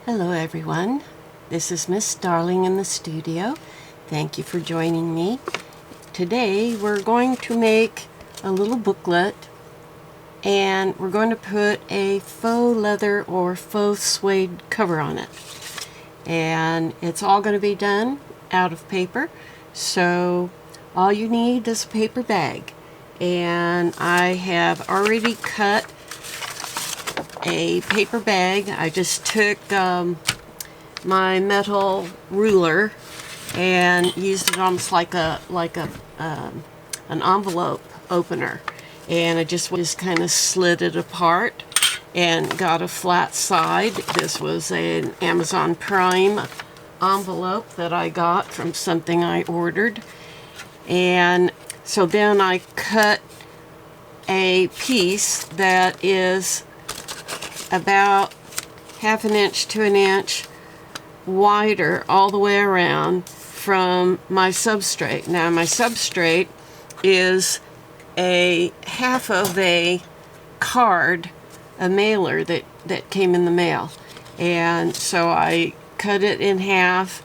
Hello everyone, this is Miss Darling in the studio. Thank you for joining me. Today we're going to make a little booklet and we're going to put a faux leather or faux suede cover on it. And it's all going to be done out of paper, so all you need is a paper bag. And I have already cut a paper bag. I just took my metal ruler and used it almost like an envelope opener, and I just kind of slid it apart and got a flat side. This was an Amazon Prime envelope that I got from something I ordered, and so then I cut a piece that is about 1/2 inch to 1 inch wider all the way around from my substrate. Now my substrate is a half of a card, a mailer that came in the mail, and so I cut it in half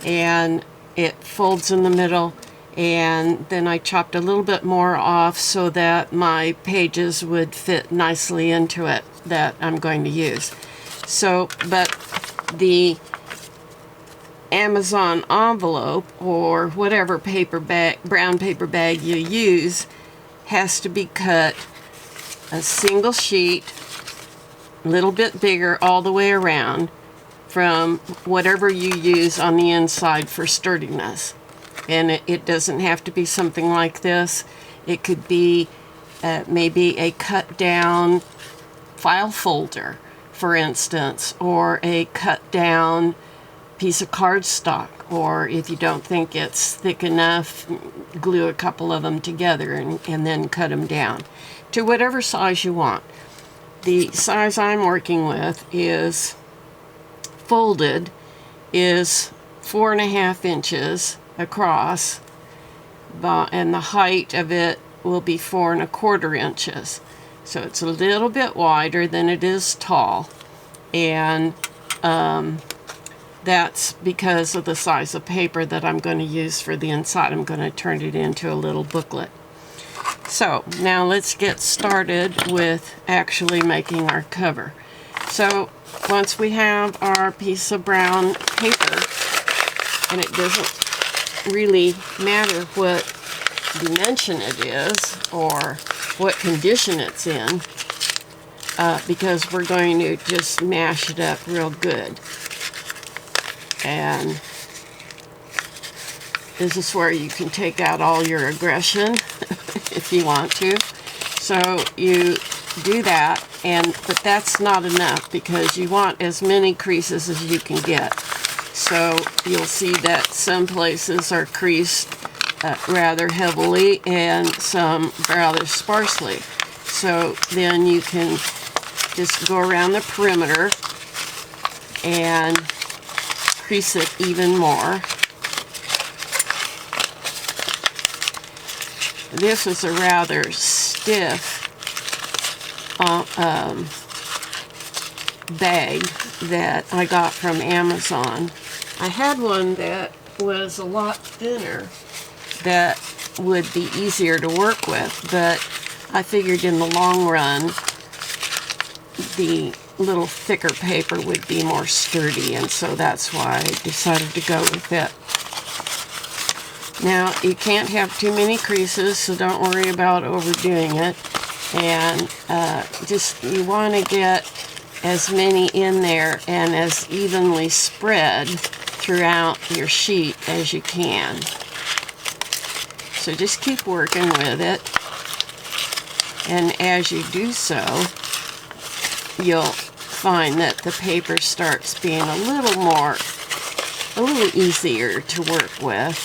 and it folds in the middle, and then I chopped a little bit more off so that my pages would fit nicely into it that I'm going to use. So, but the Amazon envelope or whatever paper bag, brown paper bag you use, has to be cut a single sheet, a little bit bigger all the way around from whatever you use on the inside for sturdiness. And it doesn't have to be something like this. It could be maybe a cut down file folder, for instance, or a cut down piece of cardstock, or if you don't think it's thick enough, glue a couple of them together and then cut them down to whatever size you want. The size I'm working with is folded, is 4.5 inches across, and the height of it will be 4.25 inches. So it's a little bit wider than it is tall, and that's because of the size of paper that I'm going to use for the inside. I'm going to turn it into a little booklet. So now let's get started with actually making our cover. So once we have our piece of brown paper, and it doesn't really matter what dimension it is or what condition it's in, because we're going to just mash it up real good. And this is where you can take out all your aggression if you want to. So you do that, but that's not enough because you want as many creases as you can get. So you'll see that some places are creased rather heavily and some rather sparsely. So then you can just go around the perimeter and crease it even more. This is a rather stiff bag that I got from Amazon. I had one that was a lot thinner that would be easier to work with, but I figured in the long run the little thicker paper would be more sturdy, and so that's why I decided to go with it. Now you can't have too many creases, so don't worry about overdoing it, and just you want to get as many in there and as evenly spread throughout your sheet as you can. So just keep working with it, and as you do so, you'll find that the paper starts being a little easier to work with.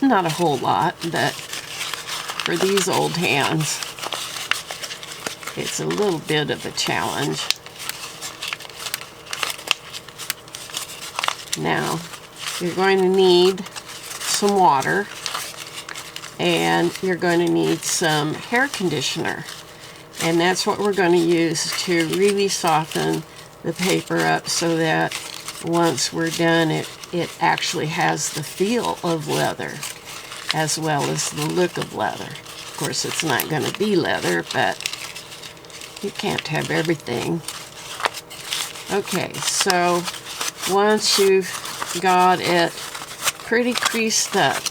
Not a whole lot, but for these old hands, it's a little bit of a challenge. Now, you're going to need some water, and you're going to need some hair conditioner. And that's what we're going to use to really soften the paper up so that once we're done, it actually has the feel of leather as well as the look of leather. Of course, it's not going to be leather, but you can't have everything. Okay, so once you've got it pretty creased up,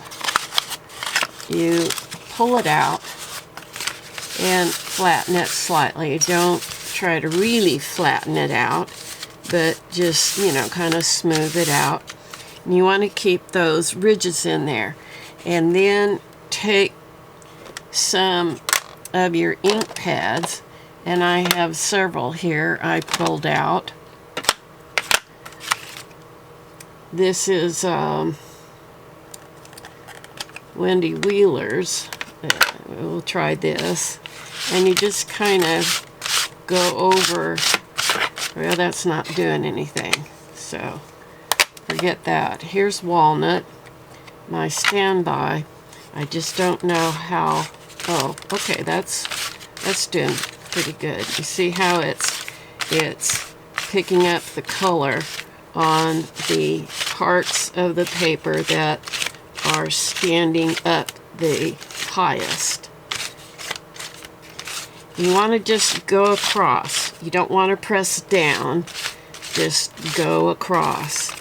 you pull it out and flatten it slightly. Don't try to really flatten it out, but just, you know, kind of smooth it out. And you want to keep those ridges in there. And then take some of your ink pads, and I have several here I pulled out. This is Wendy Wheeler's. We'll try this. And you just kind of go over, well, that's not doing anything, so forget that. Here's walnut, my standby. I just don't know how, oh, okay, that's doing pretty good. You see how it's picking up the color on the parts of the paper that are standing up the highest. You want to just go across. You don't want to press down. Just go across.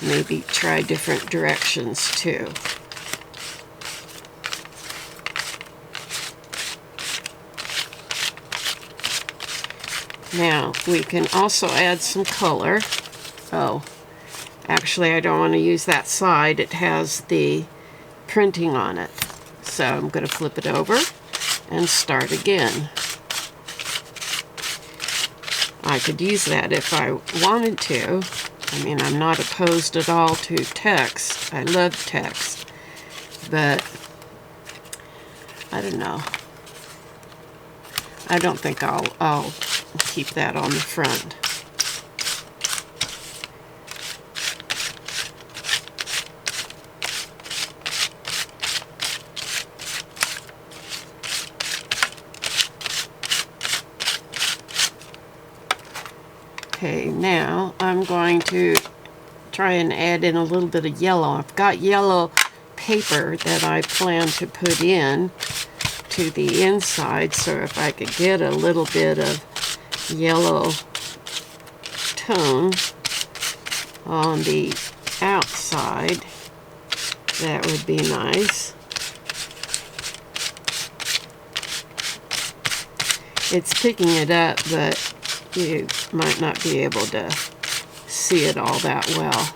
Maybe try different directions too. Now, we can also add some color. Oh, actually, I don't want to use that side. It has the printing on it. So I'm going to flip it over and start again. I could use that if I wanted to. I mean, I'm not opposed at all to text. I love text. But I don't know. I don't think I'll keep that on the front. Okay, now I'm going to try and add in a little bit of yellow. I've got yellow paper that I plan to put in to the inside, so if I could get a little bit of yellow tone on the outside, that would be nice. It's picking it up, but you might not be able to see it all that well.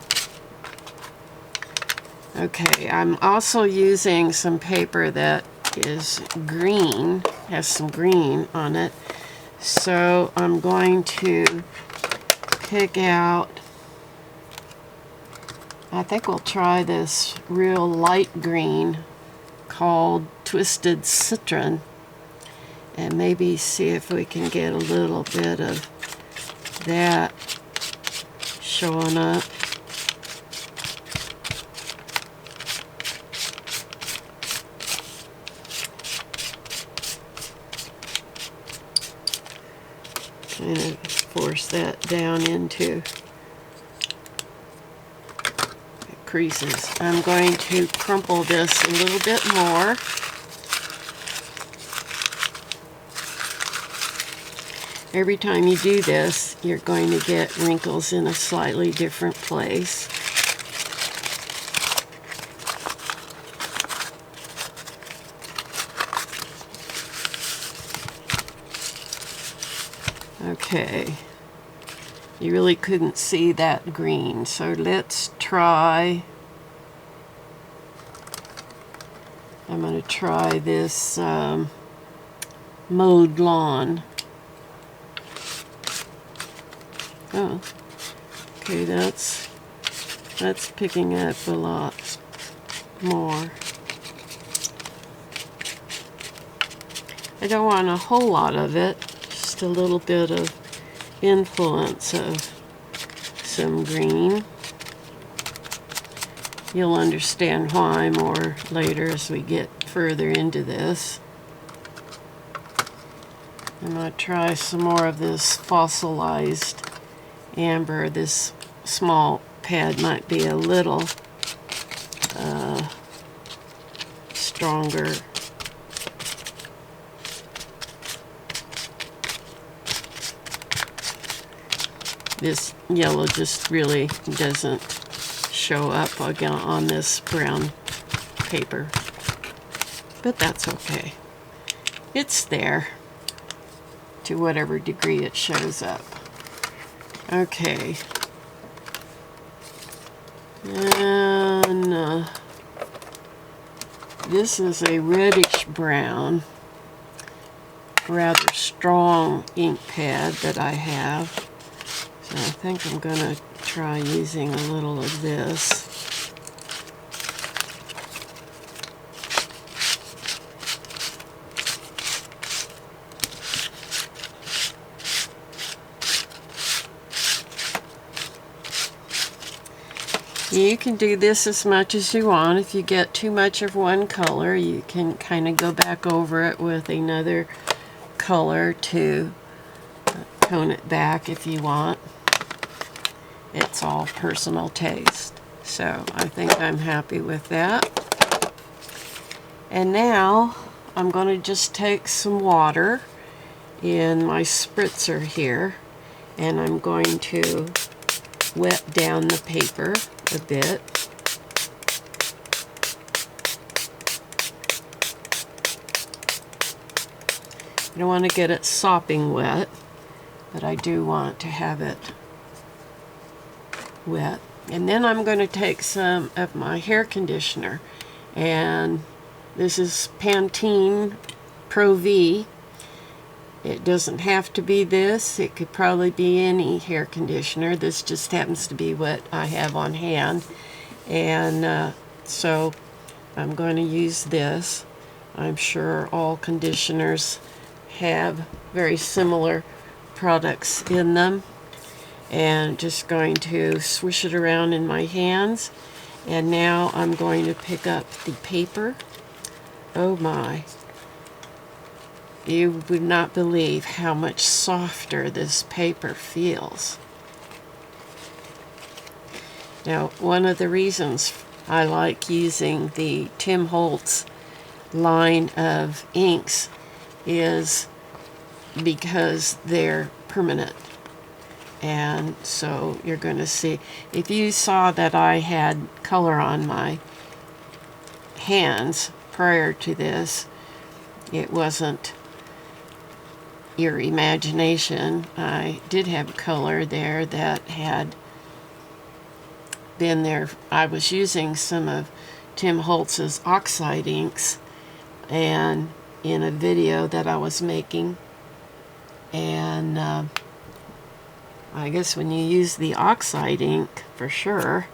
Okay, I'm also using some paper that is green, has some green on it. So I'm going to pick out, I think we'll try this real light green called Twisted Citron, and maybe see if we can get a little bit of that showing up. Kind of force that down into the creases. I'm going to crumple this a little bit more. Every time you do this, you're going to get wrinkles in a slightly different place. Okay, you really couldn't see that green, so let's try, I'm going to try this Mowed Lawn. Oh, okay, that's picking up a lot more. I don't want a whole lot of it, just a little bit of influence of some green. You'll understand why more later as we get further into this. I'm going to try some more of this fossilized amber. This small pad might be a little stronger. This yellow just really doesn't show up again on this brown paper, but that's okay. It's there to whatever degree it shows up. Okay, and this is a reddish brown, rather strong ink pad that I have. So I think I'm going to try using a little of this. You can do this as much as you want. If you get too much of one color, you can kind of go back over it with another color to tone it back if you want. It's all personal taste. So I think I'm happy with that. And now I'm going to just take some water in my spritzer here, and I'm going to wet down the paper a bit. I don't want to get it sopping wet, but I do want to have it wet. And then I'm going to take some of my hair conditioner, and this is Pantene Pro V. It doesn't have to be this. It could probably be any hair conditioner. This just happens to be what I have on hand, and so I'm going to use this. I'm sure all conditioners have very similar products in them. And just going to swish it around in my hands. And now I'm going to pick up the paper. Oh my. You would not believe how much softer this paper feels. Now, one of the reasons I like using the Tim Holtz line of inks is because they're permanent. And so you're going to see, if you saw that I had color on my hands prior to this, it wasn't your imagination. I did have color there that had been there. I was using some of Tim Holtz's oxide inks and in a video that I was making, and I guess when you use the oxide ink, for sure,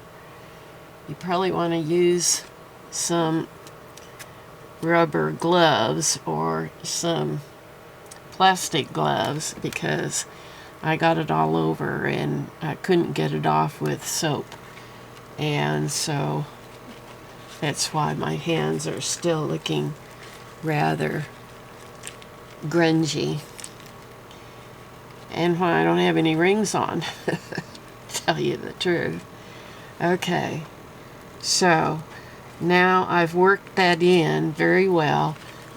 you probably want to use some rubber gloves or some plastic gloves, because I got it all over and I couldn't get it off with soap. And so that's why my hands are still looking rather grungy. And why I don't have any rings on, to tell you the truth. Okay, so now I've worked that in very well.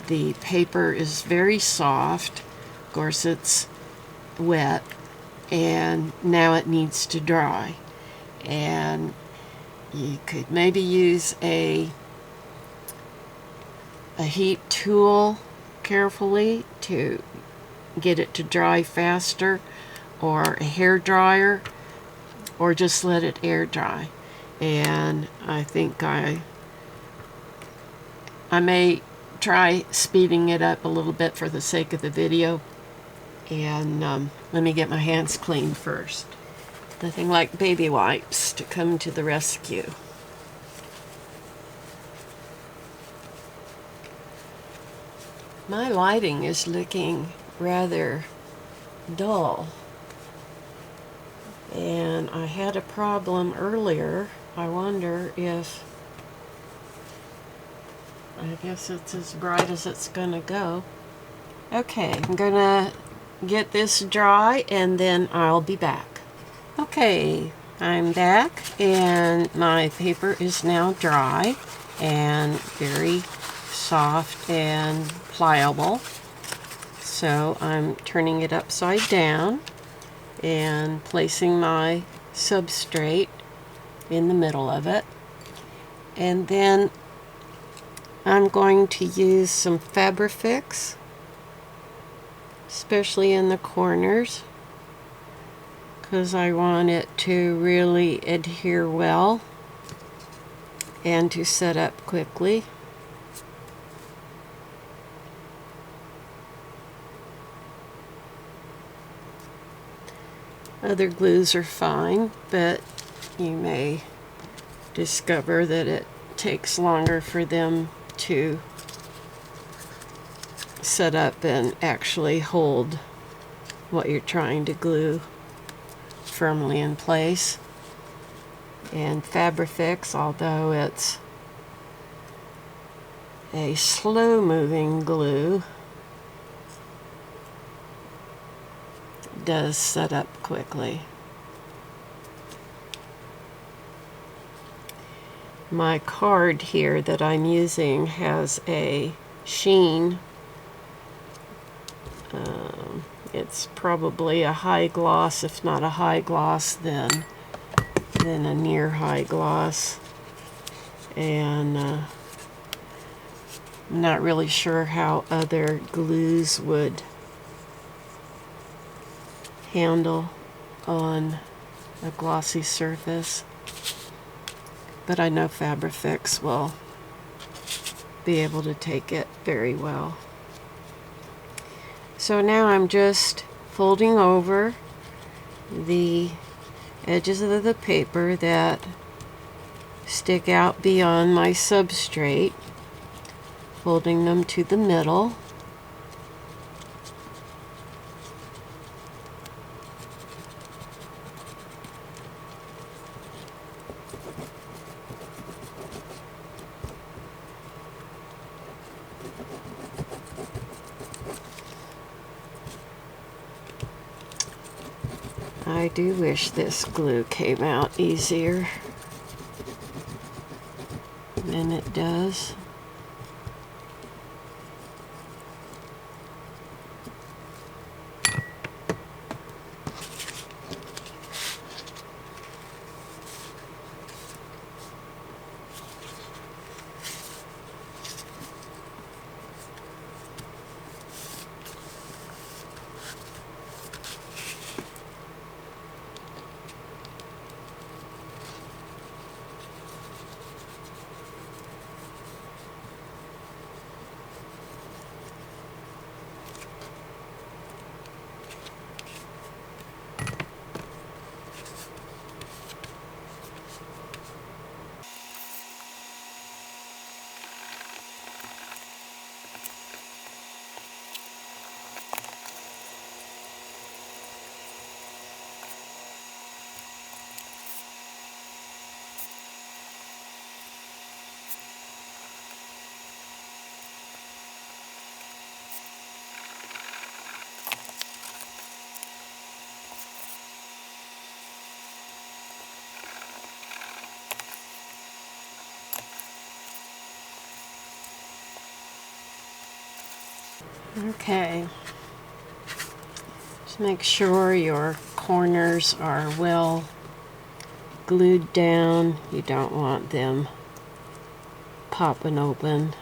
The paper is very soft. Of course, it's wet, and now it needs to dry. And you could maybe use a heat tool carefully to get it to dry faster, or a hair dryer, or just let it air dry. And I think I may try speeding it up a little bit for the sake of the video. And let me get my hands clean first. Nothing like baby wipes to come to the rescue. My lighting is looking rather dull, and I had a problem earlier. I wonder if, I guess it's as bright as it's gonna go. Okay, I'm gonna get this dry and then I'll be back. Okay, I'm back and my paper is now dry and very soft and pliable. So I'm turning it upside down and placing my substrate in the middle of it. And then I'm going to use some Fabrifix, especially in the corners, because I want it to really adhere well and to set up quickly. Other glues are fine, but you may discover that it takes longer for them to set up and actually hold what you're trying to glue firmly in place. And Fabrifix, although it's a slow-moving glue, does set up quickly. My card here that I'm using has a sheen. It's probably a high gloss, if not a high gloss, then a near high gloss. And I'm not really sure how other glues would handle on a glossy surface, but I know Fabrifix will be able to take it very well. So now I'm just folding over the edges of the paper that stick out beyond my substrate, folding them to the middle. I do wish this glue came out easier than it does. Okay, just make sure your corners are well glued down. You don't want them popping open.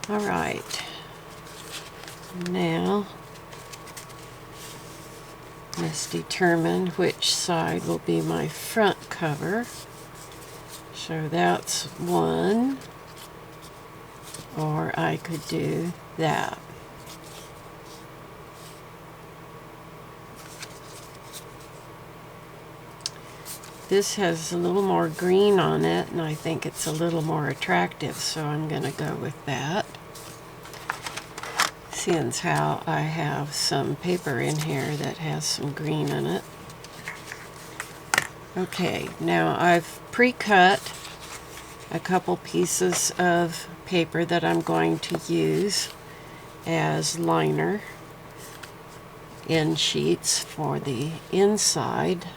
All right, now let's determine which side will be my front cover. So that's one, or I could do that. This has a little more green on it, and I think it's a little more attractive, so I'm going to go with that. Seeing as how I have some paper in here that has some green in it. Okay, now I've pre-cut a couple pieces of paper that I'm going to use as liner end sheets for the inside.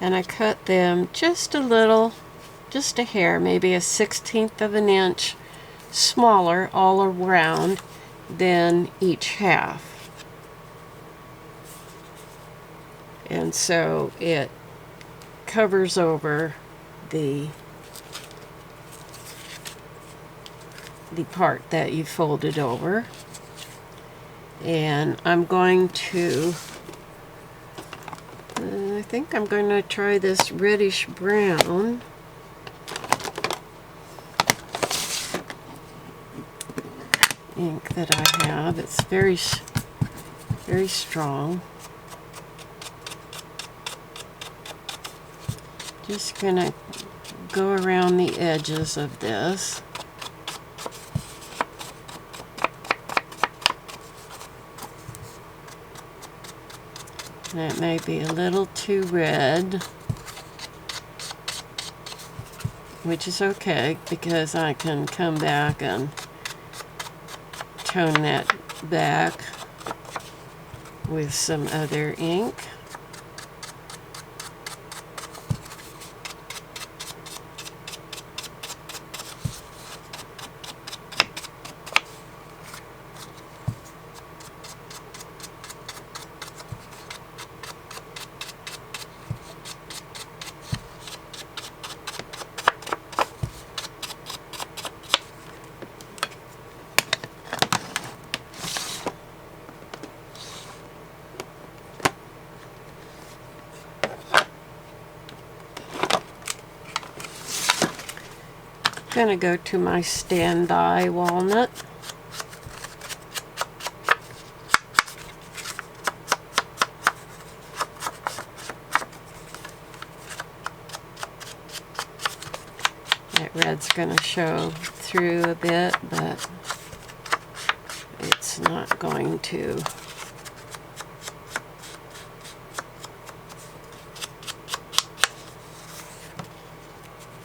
And I cut them just a little, just a hair, maybe a 1/16 of an inch smaller all around than each half. And so it covers over the part that you folded over. And I'm going to I think I'm going to try this reddish brown. Ink that I have. It's very strong. Just gonna go around the edges of this. That may be a little too red, which is okay because I can come back and tone that back with some other ink. I'm going to go to my stand-by walnut. That red's going to show through a bit, but it's not going to.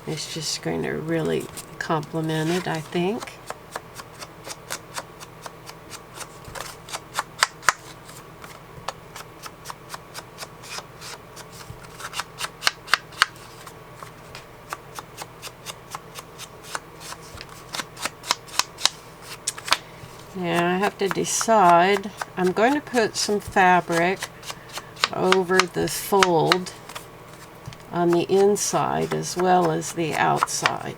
It's just going to really complement it, I think. Now I have to decide. I'm going to put some fabric over the fold on the inside as well as the outside,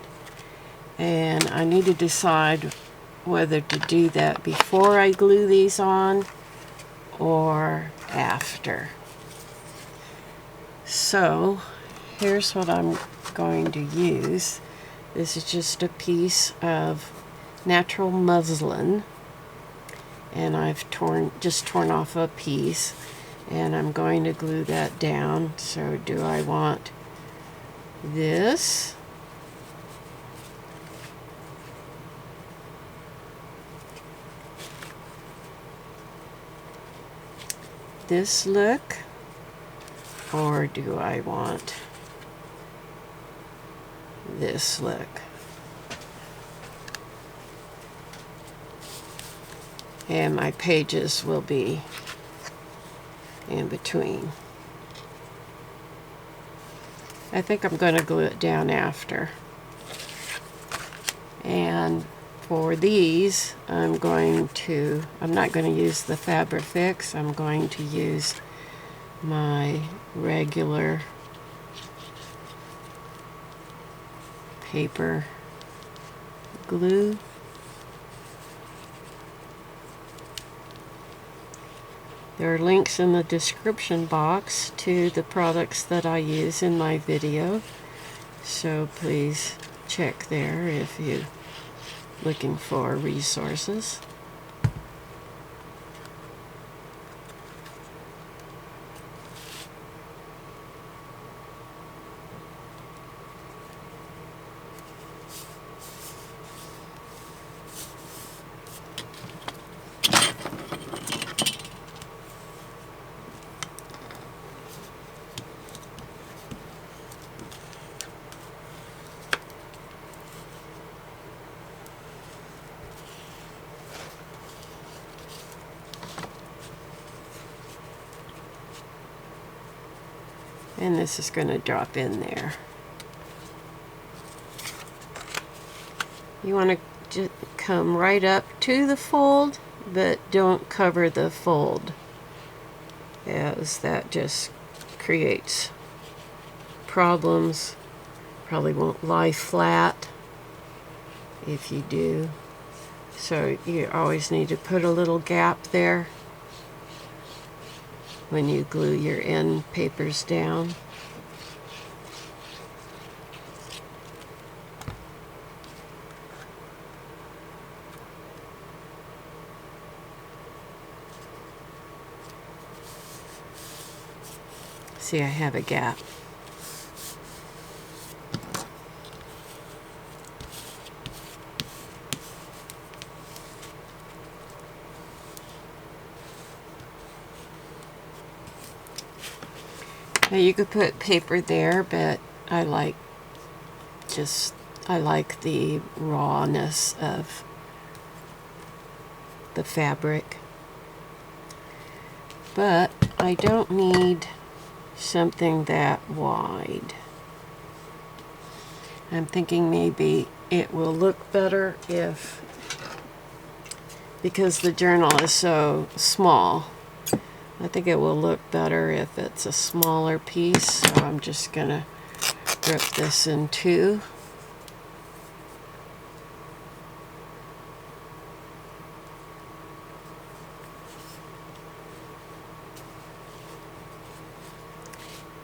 and I need to decide whether to do that before I glue these on or after. So here's what I'm going to use. This is just a piece of natural muslin, and I've just torn off a piece, and I'm going to glue that down. So do I want this? This look? Or do I want this look? And my pages will be in between. I think I'm going to glue it down after. And for these, I'm not going to use the Fabrifix. I'm going to use my regular paper glue. There are links in the description box to the products that I use in my video, so please check there if you're looking for resources. And this is going to drop in there. You want to just come right up to the fold, but don't cover the fold, as that just creates problems. Probably won't lie flat if you do. So you always need to put a little gap there when you glue your end papers down. See, I have a gap. Now you could put paper there, but I like the rawness of the fabric. But I don't need something that wide. I'm thinking maybe it will look better if, because the journal is so small, I think it will look better if it's a smaller piece. So I'm just gonna rip this in two.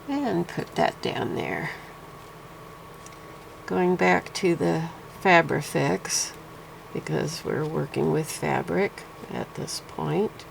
And put that down there. Going back to the Fabrifix, because we're working with fabric at this point.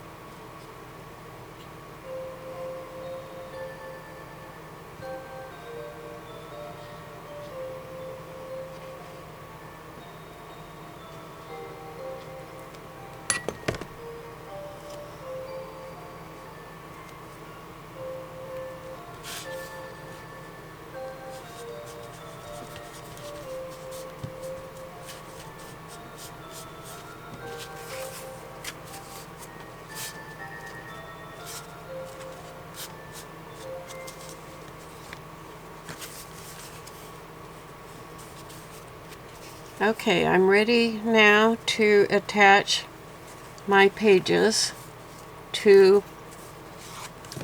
Okay, I'm ready now to attach my pages to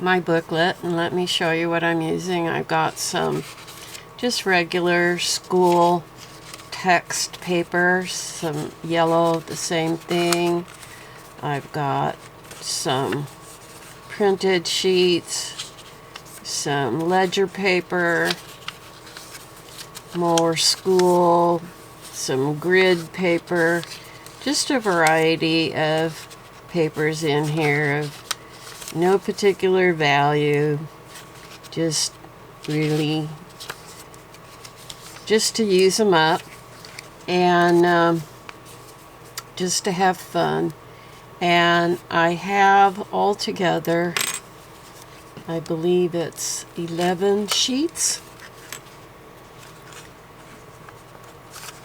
my booklet, and let me show you what I'm using. I've got some just regular school text paper, some yellow, the same thing. I've got some printed sheets, some ledger paper, more school, some grid paper, just a variety of papers in here of no particular value, just really just to use them up and just to have fun. And I have altogether, I believe it's 11 sheets.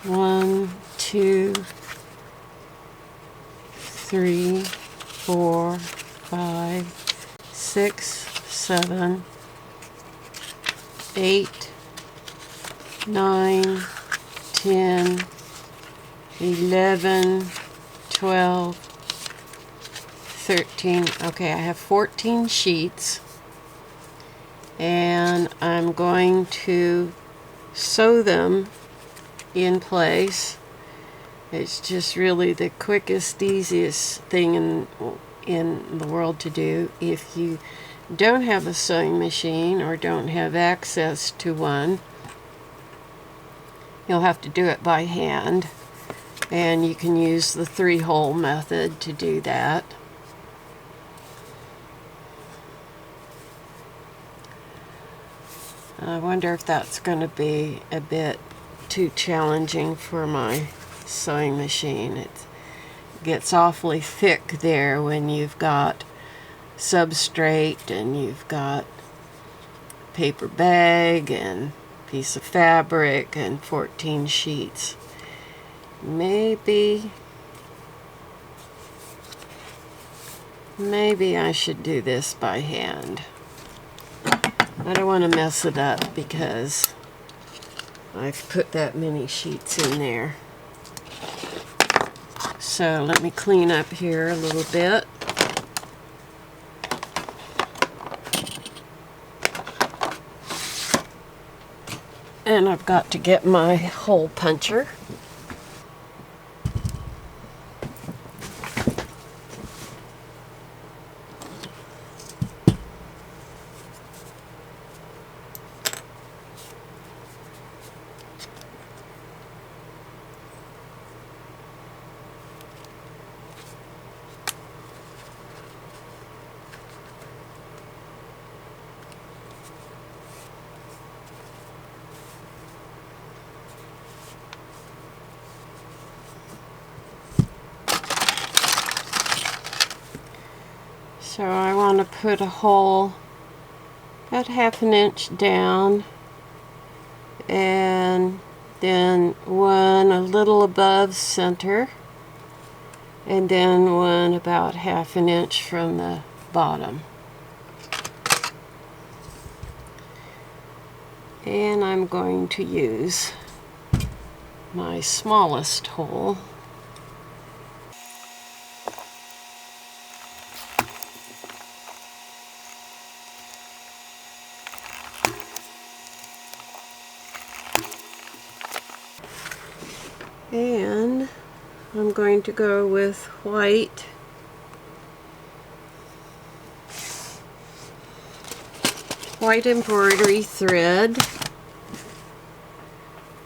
1, 2, 3, 4, 5, 6, 7, 8, 9, 10, 11, 12, 13. Okay, I have 14 sheets, and I'm going to sew them in place. It's just really the quickest, easiest thing in the world to do. If you don't have a sewing machine or don't have access to one, you'll have to do it by hand, and you can use the 3-hole method to do that. I wonder if that's going to be a bit too challenging for my sewing machine. It gets awfully thick there when you've got substrate and you've got paper bag and piece of fabric and 14 sheets. Maybe I should do this by hand. I don't want to mess it up because I've put that many sheets in there. So let me clean up here a little bit. And I've got to get my hole puncher. So I want to put a hole about 1/2 inch down, and then one a little above center, and then one about 1/2 inch from the bottom. And I'm going to use my smallest hole. And I'm going to go with white embroidery thread.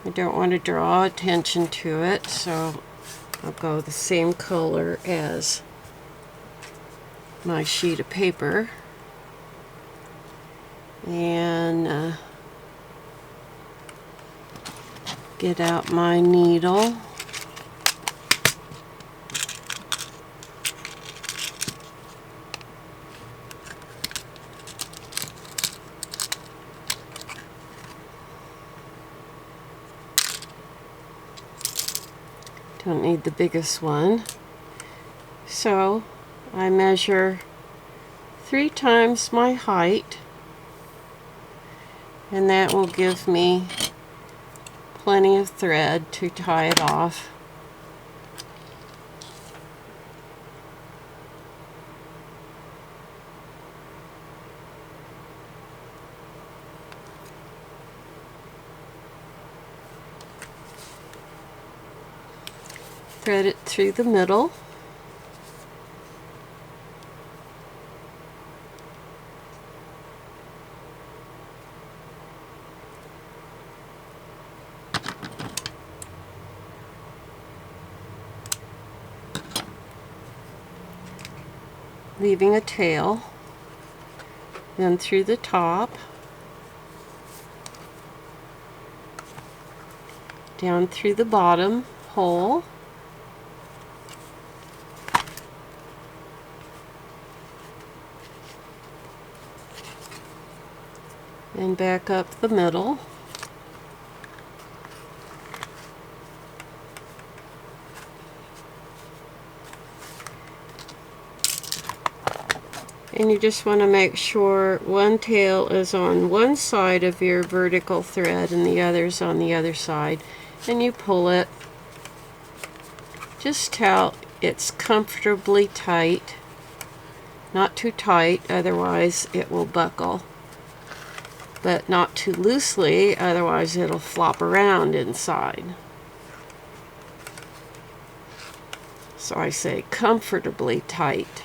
I don't want to draw attention to it, so I'll go the same color as my sheet of paper. And get out my needle. Don't need the biggest one. So I measure 3 times my height, and that will give me plenty of thread to tie it off. Thread it through the middle. Leaving a tail, then through the top, down through the bottom hole, and back up the middle. And you just want to make sure one tail is on one side of your vertical thread and the other's on the other side. And you pull it just till it's comfortably tight. Not too tight, otherwise it will buckle. But not too loosely, otherwise it'll flop around inside. So I say comfortably tight.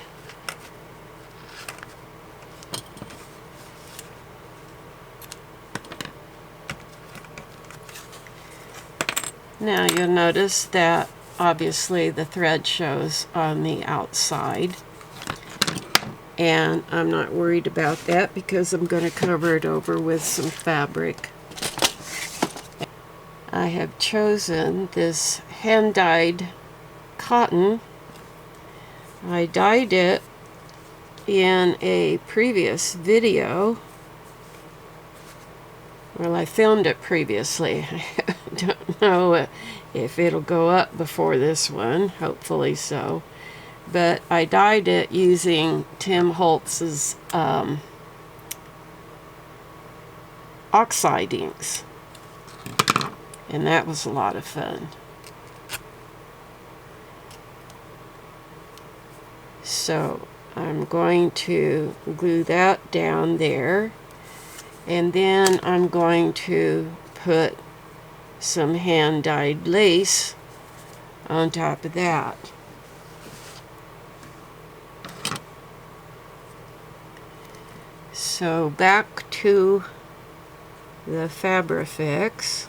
Now you'll notice that obviously the thread shows on the outside, and I'm not worried about that because I'm going to cover it over with some fabric. I have chosen this hand-dyed cotton. I dyed it in a previous video. Well, I filmed it previously. I don't know if it'll go up before this one. Hopefully so. But I dyed it using Tim Holtz's oxide inks. And that was a lot of fun. So I'm going to glue that down there. And then I'm going to put some hand-dyed lace on top of that. So back to the Fabrifix.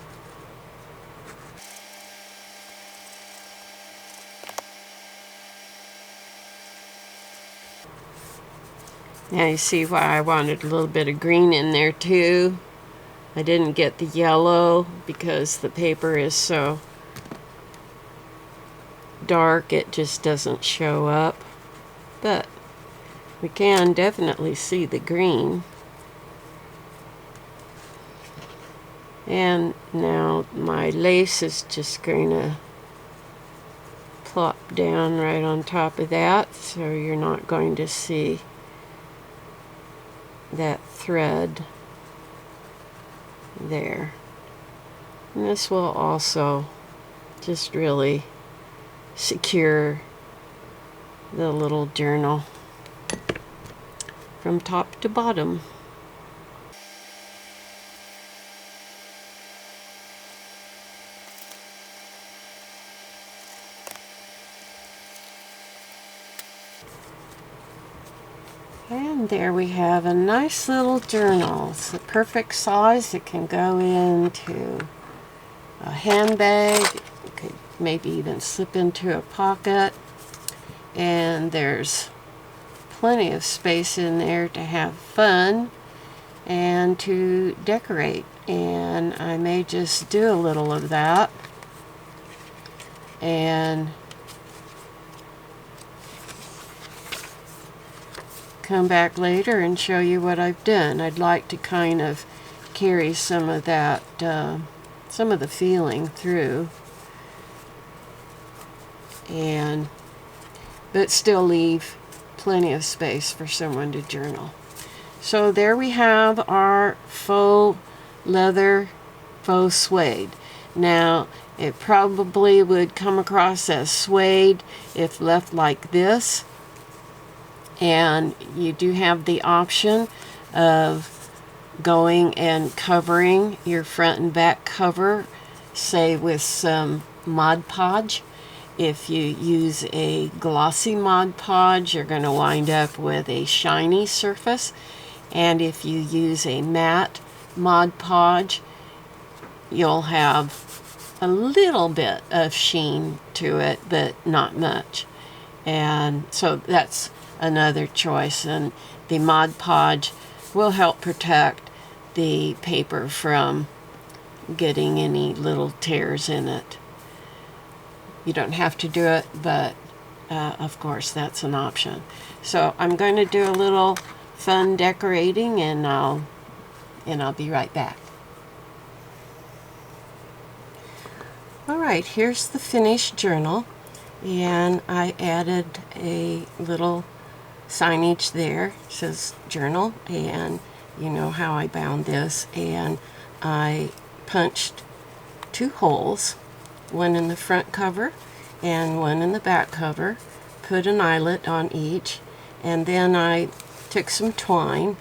Now you see why I wanted a little bit of green in there too. I didn't get the yellow because the paper is so dark it just doesn't show up. But we can definitely see the green. And now my lace is just going to plop down right on top of that, so you're not going to see that thread there. And this will also just really secure the little journal from top to bottom. And there we have a nice little journal. It's the perfect size. It can go into a handbag. It could maybe even slip into a pocket. And there's plenty of space in there to have fun and to decorate. And I may just do a little of that. And come back later and show you what I've done. I'd like to kind of carry some of that, some of the feeling through, but still leave plenty of space for someone to journal. So there we have our faux leather, faux suede. Now it probably would come across as suede if left like this. And you do have the option of going and covering your front and back cover, say with some Mod Podge. If you use a glossy Mod Podge, you're going to wind up with a shiny surface. And if you use a matte Mod Podge, you'll have a little bit of sheen to it, but not much. And so that's another choice, and the Mod Podge will help protect the paper from getting any little tears in it. You don't have to do it, but of course that's an option. So I'm going to do a little fun decorating, and I'll be right back. Alright, here's the finished journal, and I added a little signage there. It says journal, and you know how I bound this, and I punched 2 holes, one in the front cover and one in the back cover, put an eyelet on each, and then I took some twine,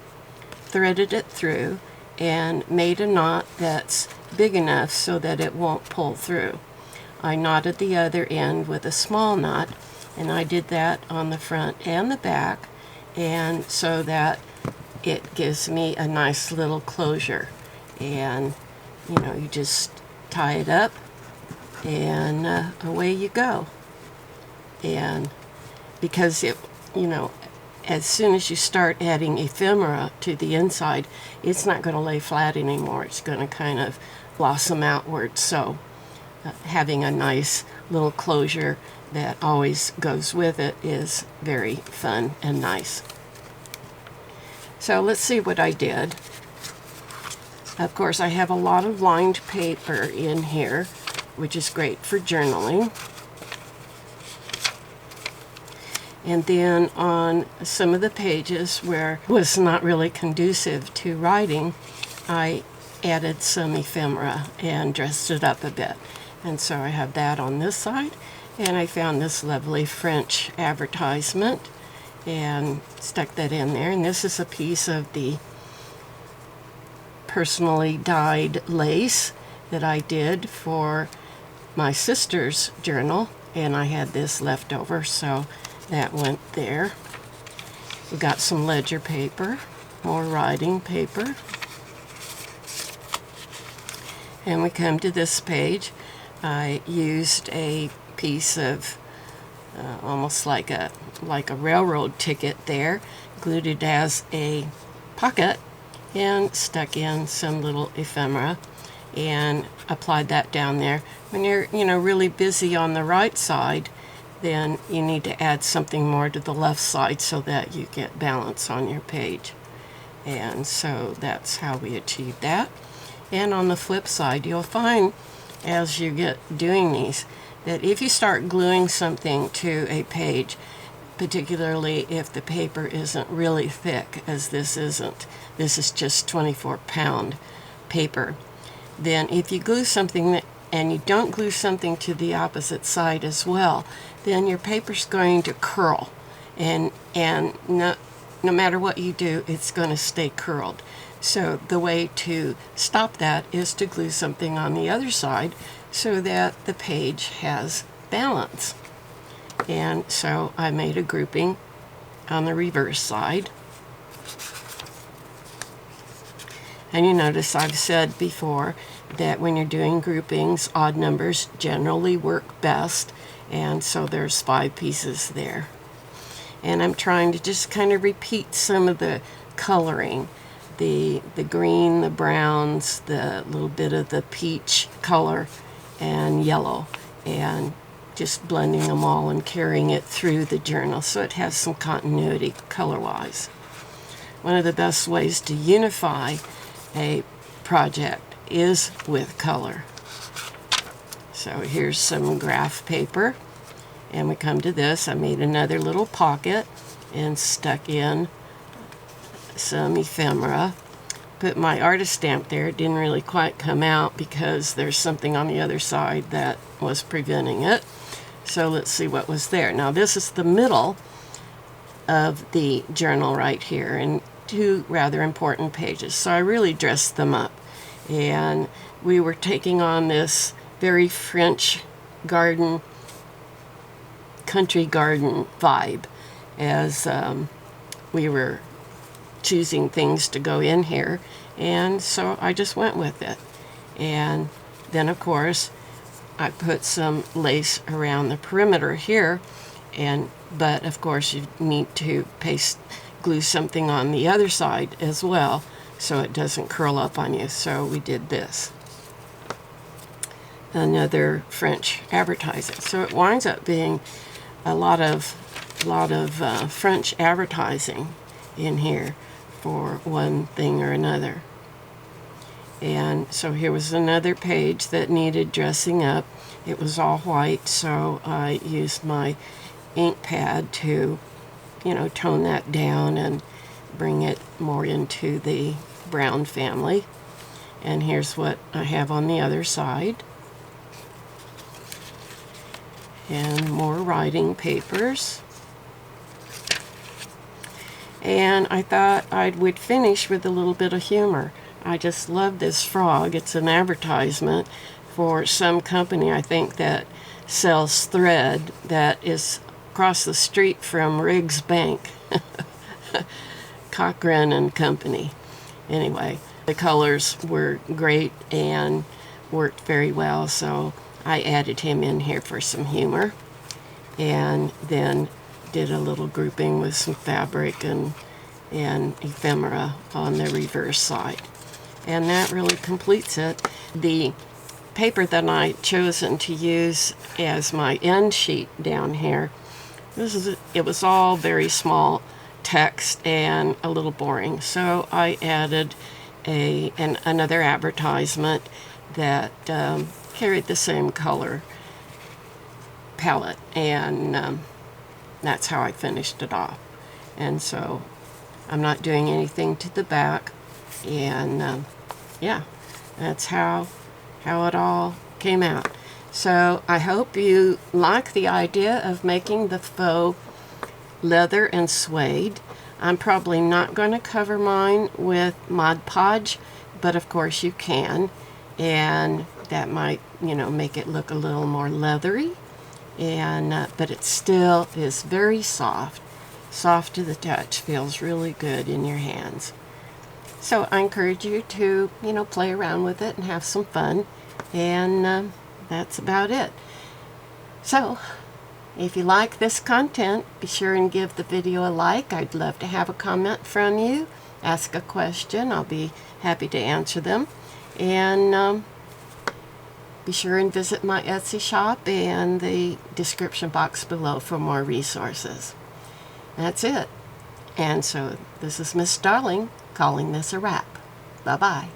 threaded it through, and made a knot that's big enough so that it won't pull through. I knotted the other end with a small knot, and I did that on the front and the back, and so that it gives me a nice little closure. And you know, you just tie it up and away you go. And because it, you know, as soon as you start adding ephemera to the inside, it's not going to lay flat anymore. It's going to kind of blossom outward. So having a nice little closure that always goes with it is very fun and nice. So let's see what I did. Of course, I have a lot of lined paper in here, which is great for journaling. And then on some of the pages where it was not really conducive to writing, I added some ephemera and dressed it up a bit. And so I have that on this side. And I found this lovely French advertisement and stuck that in there. And this is a piece of the personally dyed lace that I did for my sister's journal. And I had this left over, so that went there. We got some ledger paper, more writing paper. And we come to this page. I used a piece of almost like a railroad ticket there, glued it as a pocket, and stuck in some little ephemera and applied that down there. When you're really busy on the right side, then you need to add something more to the left side so that you get balance on your page. And so that's how we achieved that. And on the flip side, you'll find as you get doing these that if you start gluing something to a page, particularly if the paper isn't really thick, as this isn't, this is just 24-pound paper, then if you glue something and you don't glue something to the opposite side as well, then your paper's going to curl, and no matter what you do, it's going to stay curled. So the way to stop that is to glue something on the other side so that the page has balance. And so I made a grouping on the reverse side. And you notice I've said before that when you're doing groupings, odd numbers generally work best, and so there's 5 pieces there. And I'm trying to just kind of repeat some of the coloring, the green, the browns, the little bit of the peach color and yellow, and just blending them all and carrying it through the journal so it has some continuity color-wise. One of the best ways to unify a project is with color. So here's some graph paper, and we come to this. I made another little pocket and stuck in some ephemera. Put my artist stamp there. It didn't really quite come out because there's something on the other side that was preventing it. So let's see what was there. Now this is the middle of the journal right here, and 2 rather important pages. So I really dressed them up. And we were taking on this very French garden, country garden vibe as we were choosing things to go in here. And so I just went with it. And then of course I put some lace around the perimeter here, but of course you need to glue something on the other side as well so it doesn't curl up on you. So we did this. Another French advertising. So it winds up being a lot of French advertising in here for one thing or another. And so here was another page that needed dressing up. It was all white, so I used my ink pad to, tone that down and bring it more into the brown family. And here's what I have on the other side. And more writing papers. And I thought I would finish with a little bit of humor. I just love this frog. It's an advertisement for some company, I think, that sells thread that is across the street from Riggs Bank. Cochran and Company. Anyway, the colors were great and worked very well, so I added him in here for some humor, and then did a little grouping with some fabric and ephemera on the reverse side. And that really completes it. The paper that I chosen to use as my end sheet down here, it was all very small text and a little boring. So I added another advertisement that carried the same color palette, and that's how I finished it off. And so I'm not doing anything to the back, and yeah, that's how it all came out. So I hope you like the idea of making the faux leather and suede. I'm probably not going to cover mine with Mod Podge, but of course you can, and that might, you know, make it look a little more leathery, and but it still is very soft to the touch, feels really good in your hands. So I encourage you to, you know, play around with it and have some fun, and that's about it. So if you like this content, be sure and give the video a like. I'd love to have a comment from you. Ask a question. I'll be happy to answer them. And be sure and visit my Etsy shop and the description box below for more resources. That's it. And so this is Miss Darling calling this a wrap. Bye-bye.